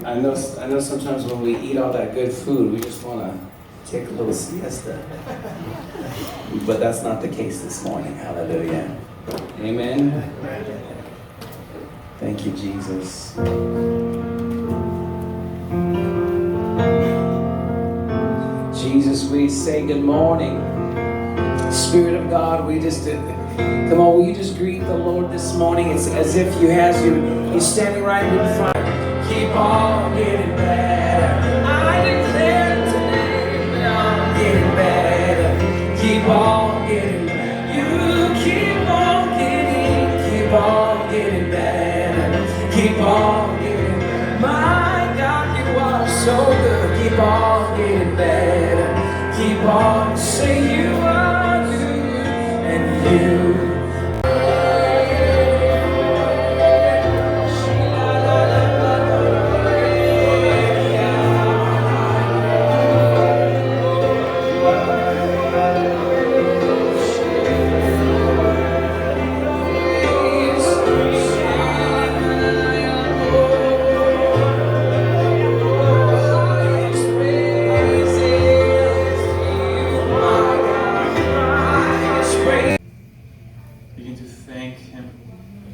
I know sometimes when we eat all that good food, we just want to take a little siesta. But that's not the case this morning. Hallelujah. Amen. Thank you, Jesus. Jesus, we say good morning. Spirit of God, we just come on, will you just greet the Lord this morning? It's as if you has you're standing right in front. Keep on getting better. I declare today, I'm getting better. Keep on getting better. You keep on getting better. Keep on getting better. My God, you are so good. Keep on getting better. Keep on saying you are good and you. Begin to thank Him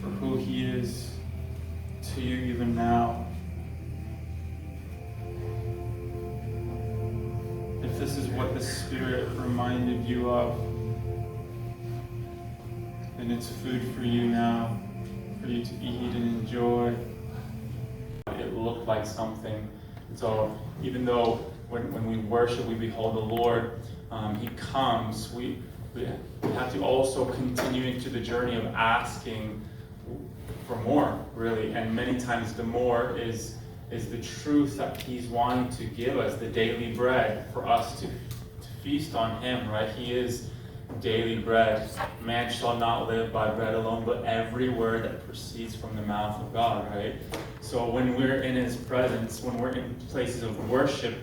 for who He is to you even now. If this is what the Spirit reminded you of, then it's food for you now, for you to eat and enjoy. It looked like something. So even though when we worship, we behold the Lord, He comes, we have to also continue into the journey of asking for more, really. And many times the more is the truth that He's wanting to give us, the daily bread for us to feast on Him, right? He is daily bread. Man shall not live by bread alone, but every word that proceeds from the mouth of God, right? So when we're in His presence, when we're in places of worship,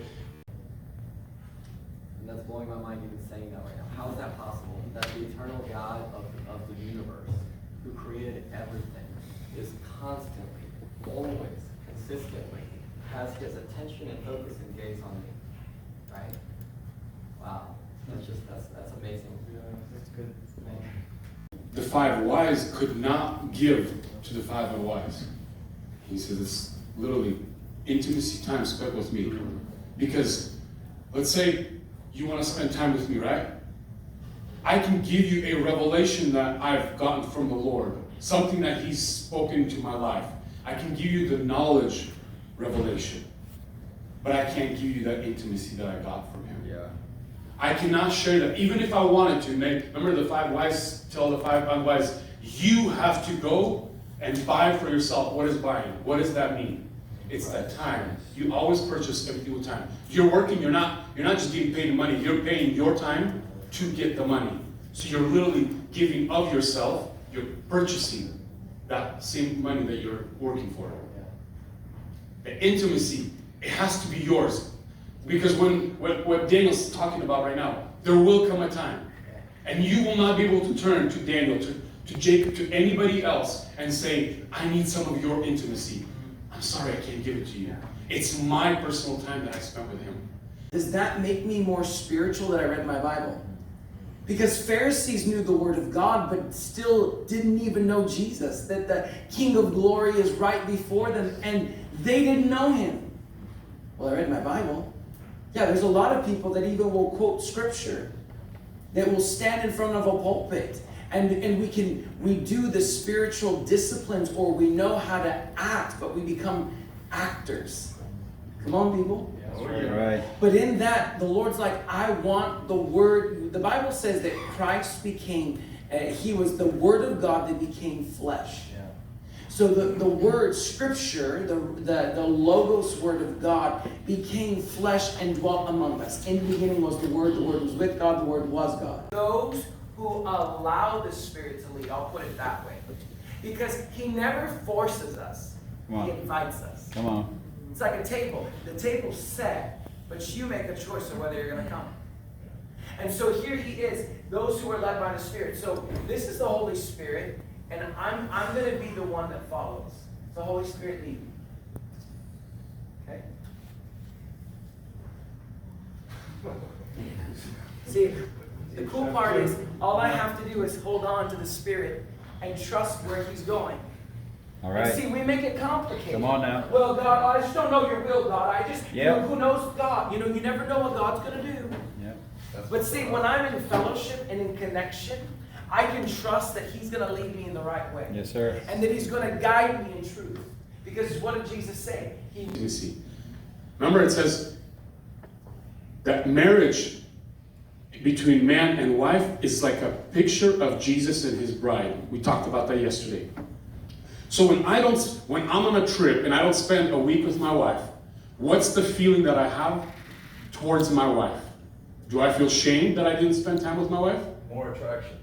and that's blowing my mind even saying that right now. How is that possible? That the eternal God of the universe, who created everything, is constantly, always, consistently, has His attention and focus and gaze on me. Right? Wow. That's amazing. yeah, that's good. The 5 wise could not give to the 5 unwise. He says it's literally intimacy time spent with me. Because let's say you want to spend time with me, right? I can give you a revelation that I've gotten from the Lord, something that He's spoken to my life. I can give you the knowledge revelation, but I can't give you that intimacy that I got from Him. Yeah. I cannot share that, even if I wanted to. Remember the 5 wise tell the 5 unwise, you have to go and buy for yourself. What is buying? What does that mean? It's that time. You always purchase everything with time. You're working, you're not just getting paid money, you're paying your time to get the money. So you're literally giving of yourself, you're purchasing that same money that you're working for. The intimacy, it has to be yours. Because what Daniel's talking about right now, there will come a time, and you will not be able to turn to Daniel, to Jacob, to anybody else and say, I need some of your intimacy. I'm sorry, I can't give it to you. It's my personal time that I spent with Him. Does that make me more spiritual that I read my Bible? Because Pharisees knew the Word of God, but still didn't even know Jesus, that the King of Glory is right before them, and they didn't know Him. Well, I read my Bible. Yeah, there's a lot of people that even will quote Scripture, that will stand in front of a pulpit, and we do the spiritual disciplines, or we know how to act, but we become actors. Come on, people. Right. But in that, the Lord's like, I want the Word. The Bible says that Christ became, He was the Word of God that became flesh. Yeah. So the Word, Scripture, the Logos Word of God became flesh and dwelt among us. In the beginning was the Word was with God, the Word was God. Those who allow the Spirit to lead, I'll put it that way. Because He never forces us, He invites us. Come on. It's like a table. The table's set, but you make a choice of whether you're going to come. And so here He is, those who are led by the Spirit. So this is the Holy Spirit, and I'm going to be the one that follows. The Holy Spirit lead me. See, the cool part is all I have to do is hold on to the Spirit and trust where He's going. All right. And see, we make it complicated. Come on now. Well, God, I just don't know your will, God. I just, Yep. who knows God? You know, you never know what God's going to do. Yep. But see, when I'm in fellowship and in connection, I can trust that He's going to lead me in the right way. Yes, sir. And that He's going to guide me in truth. Because what did Jesus say? Intimacy. Remember, it says that marriage between man and wife is like a picture of Jesus and His bride. We talked about that yesterday. So when I'm on a trip and I don't spend a week with my wife, what's the feeling that I have towards my wife? Do I feel shame that I didn't spend time with my wife? More attraction.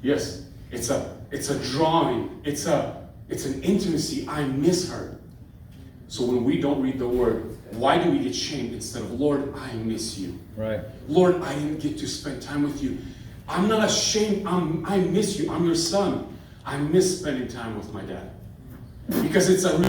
Yes. It's a drawing. It's an intimacy. I miss her. So when we don't read the Word, why do we get shamed instead of, Lord, I miss you? Right. Lord, I didn't get to spend time with you. I'm not ashamed. I miss you. I'm your son. I miss spending time with my dad. Because it's a And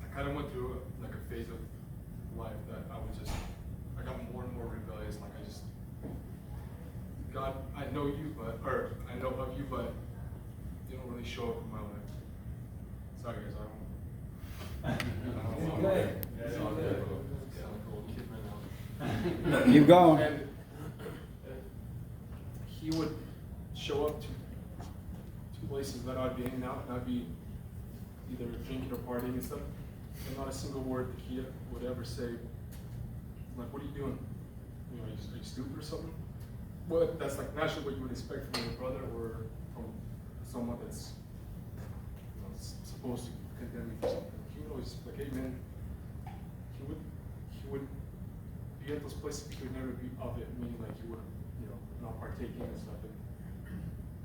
I kind of went through like a phase of life that I got more and more rebellious. Like God, I know you, or I know of you, but you don't really show up in my life. Sorry guys, I don't know. It's all good. Yeah, I'm a little kid right now. Keep going. And he would show up to places that I'd be hanging out, and I'd be either drinking or partying and stuff, and not a single word that he would ever say, like, what are you doing? You know, are you stupid or something? Well, that's like naturally what you would expect from your brother or from someone that's supposed to condemn you for something. He would always like, hey man, he would be at those places, but he would never be of it, meaning like he would, not partaking and stuff.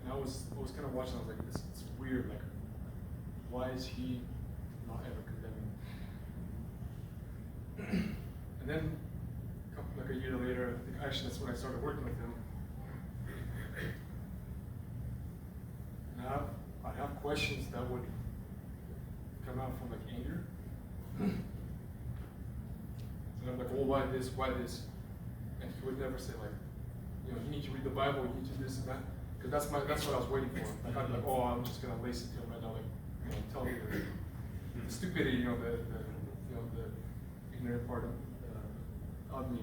And I was kind of watching. I was like, it's weird. Like, why is he not ever condemning? And then, like a year later, I think actually that's when I started working with him. And I'd have questions that would come out from like anger. And I'm like, well, why this? Why this? And he would never say like, you need to read the Bible, you need to do this and that. Because that's what I was waiting for. Like I'd be like, oh, I'm just gonna lace it to him right now, like, tell me the stupidity, the ignorant part of me.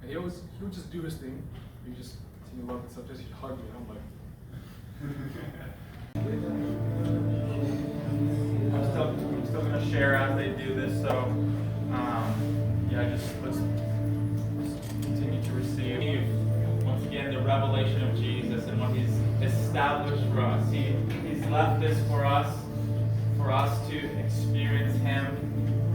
And he would just do his thing. He would just continue loving stuff. Just he'd hug me, and I'm like. I'm still gonna share as they do this. So, let's continue to receive. Once again, the revelation of Jesus and what He's established for us. He's left this for us to experience Him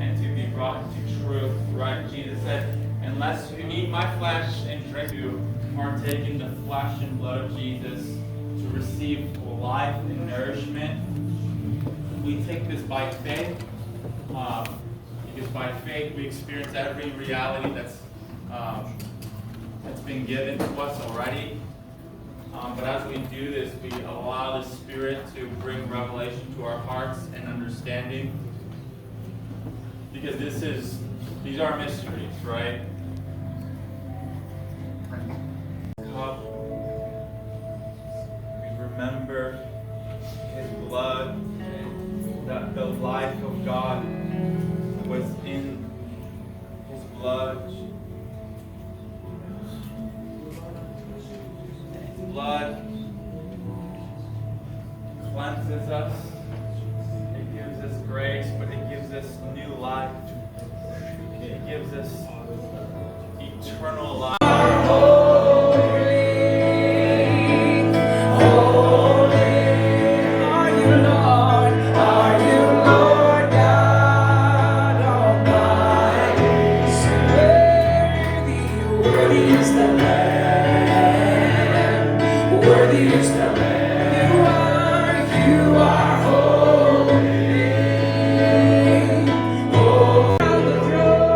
and to be brought to truth, right? Jesus said, unless you eat my flesh and drink, to partake in the flesh and blood of Jesus, to receive life and nourishment. We take this by faith, because by faith we experience every reality that's been given to us already. But as we do this, we allow the Spirit to bring revelation to our hearts and understanding. Because these are mysteries, right? Cup. We remember His blood, that the life of God was in His blood. Blood cleanses us. It gives us grace, but it gives us new life. It gives us eternal life. You are holy. Oh, the throne.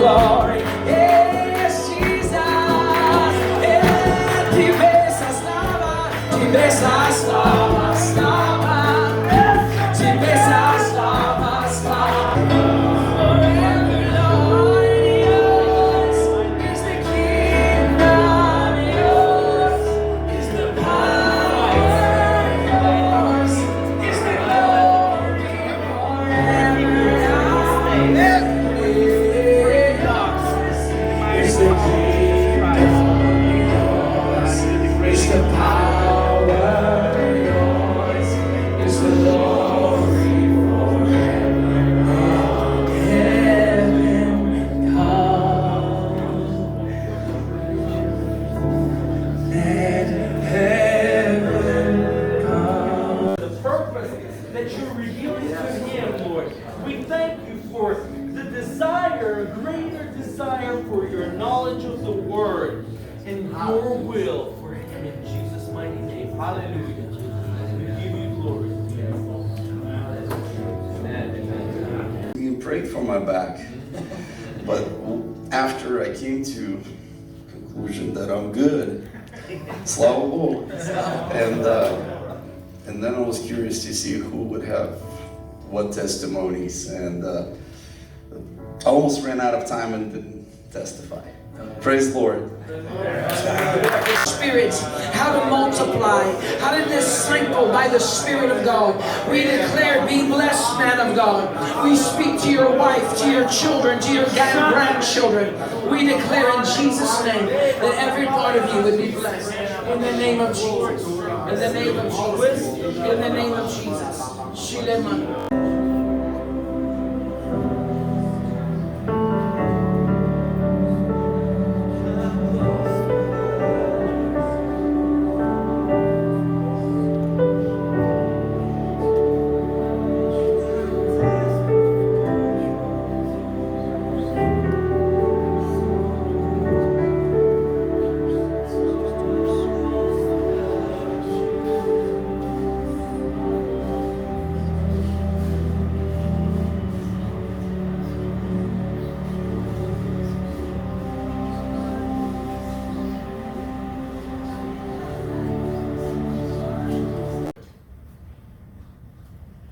glory. Yes, Jesus. Ti besas lava, ti besas lava, slava. Ti besas lava, slava. Forever, Lord, yours is the kingdom, yours is the power, yours is the glory forever. Is the kingdom, yours is the power, yours is the glory forever. Heaven come, let heaven come. The purpose that you're revealing to Him, Lord. We thank you for the desire, a greater desire for your knowledge of the Word and your will for Him in Jesus' mighty name. Hallelujah. We give you glory. You prayed for my back, but after I came to conclusion that I'm good, slava Bogu, and then I was curious to see who would have what testimonies, and I almost ran out of time and didn't testify. Praise the Lord. Spirits, how to multiply, how to disciple by the Spirit of God. We declare, be blessed, man of God. We speak to your wife, to your children, to your grandchildren. We declare in Jesus' name that every part of you would be blessed. In the name of Jesus. In the name of Jesus. In the name of Jesus. Shilema.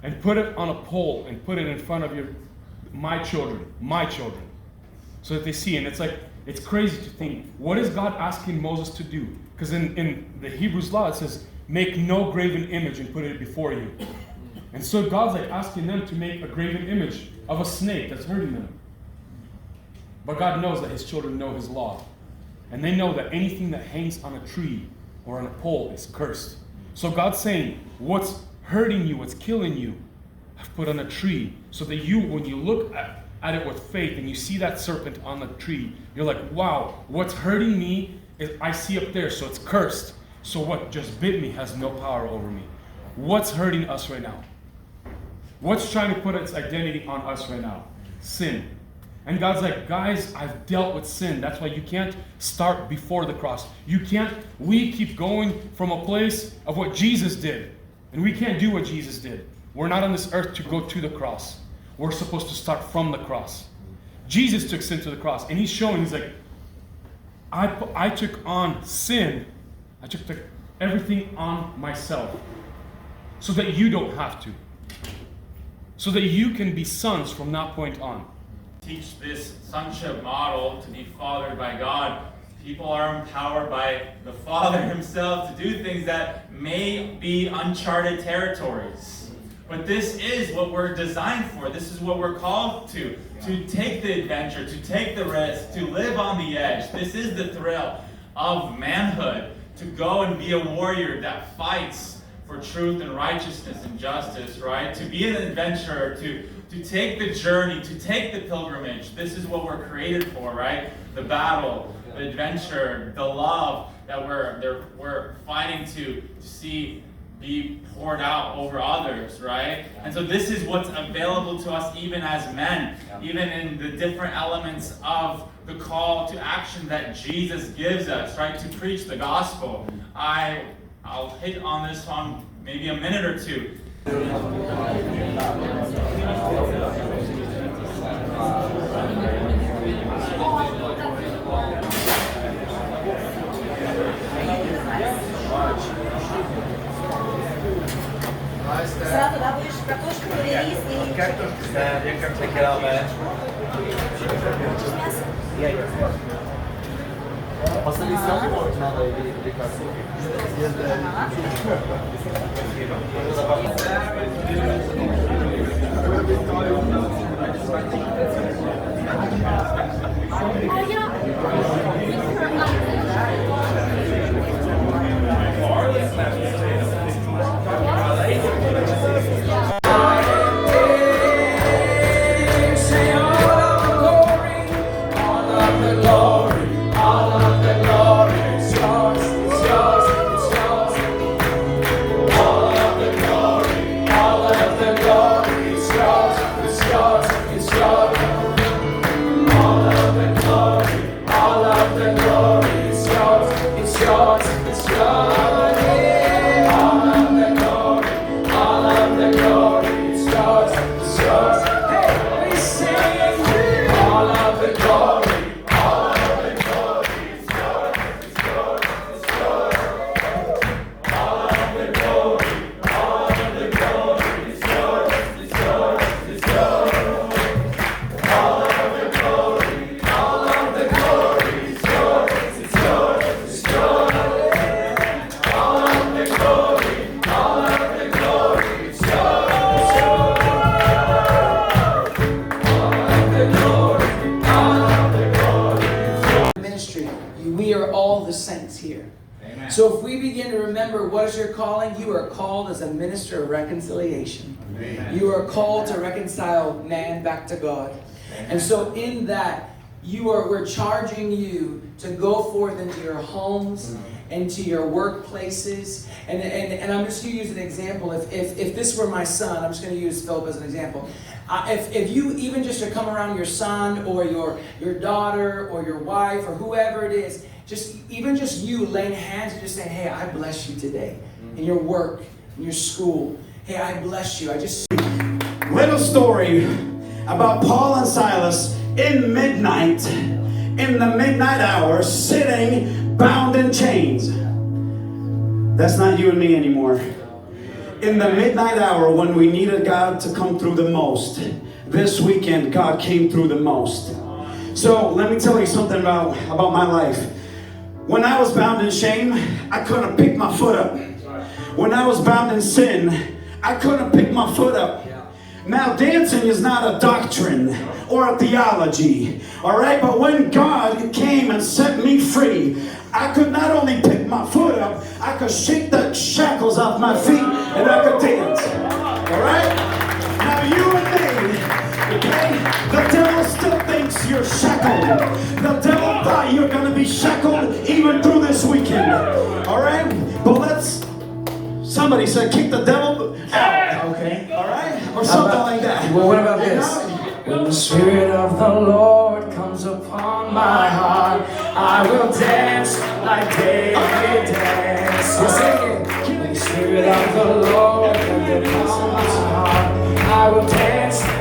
And put it on a pole and put it in front of my children, so that they see. And it's like, it's crazy to think, what is God asking Moses to do? Because in the Hebrews law it says, make no graven image and put it before you. And so God's like asking them to make a graven image of a snake that's hurting them. But God knows that His children know His law. And they know that anything that hangs on a tree or on a pole is cursed. So God's saying, what's hurting you, what's killing you, I've put on a tree, so that you, when you look at it with faith and you see that serpent on the tree, you're like, wow, what's hurting me is I see up there, so it's cursed. So what just bit me has no power over me. What's hurting us right now? What's trying to put its identity on us right now? Sin. And God's like, guys, I've dealt with sin. That's why you can't start before the cross. We keep going from a place of what Jesus did. And we can't do what Jesus did. We're not on this earth to go to the cross. We're supposed to start from the cross. Jesus took sin to the cross. And He's showing, He's like, I took on sin. I took everything on myself. So that you don't have to. So that you can be sons from that point on. Teach this sonship model to be fathered by God. People are empowered by the Father Himself to do things that may be uncharted territories. But this is what we're designed for. This is what we're called to take the adventure, to take the risk, to live on the edge. This is the thrill of manhood, to go and be a warrior that fights for truth and righteousness and justice, right? To be an adventurer, to take the journey, to take the pilgrimage. This is what we're created for, right? The battle, the adventure, the love that we're fighting to see be poured out over others, right? And so this is what's available to us even as men, even in the different elements of the call to action that Jesus gives us, right? To preach the gospel. I'll hit on this on maybe a minute or two. Passa lição com o nada aí, So if we begin to remember what is your calling, you are called as a minister of reconciliation. Amen. You are called to reconcile man back to God. Amen. And so in that, we're charging you to go forth into your homes, into your workplaces. And I'm just going to use an example. If this were my son, I'm just going to use Philip as an example. If you even just to come around your son or your daughter or your wife or whoever it is, just you laying hands and just saying, hey, I bless you today in your work, in your school. Hey, I bless you. Little story about Paul and Silas in the midnight hour, sitting bound in chains. That's not you and me anymore. In the midnight hour when we needed God to come through the most, this weekend God came through the most. So let me tell you something about my life. When I was bound in shame, I couldn't pick my foot up. When I was bound in sin, I couldn't pick my foot up. Now, dancing is not a doctrine or a theology, all right? But when God came and set me free, I could not only pick my foot up, I could shake the shackles off my feet and I could dance, all right? Now, you and me, okay? The devil still thinks you're shackled. The devil thought you're going to be shackled even through this weekend, all right? But somebody said, kick the devil out, okay? All right? Or something like that. Well, what about this? When the Spirit of the Lord comes upon my heart, I will dance like David danced. You're singing. When the Spirit of the Lord comes upon my heart, I will dance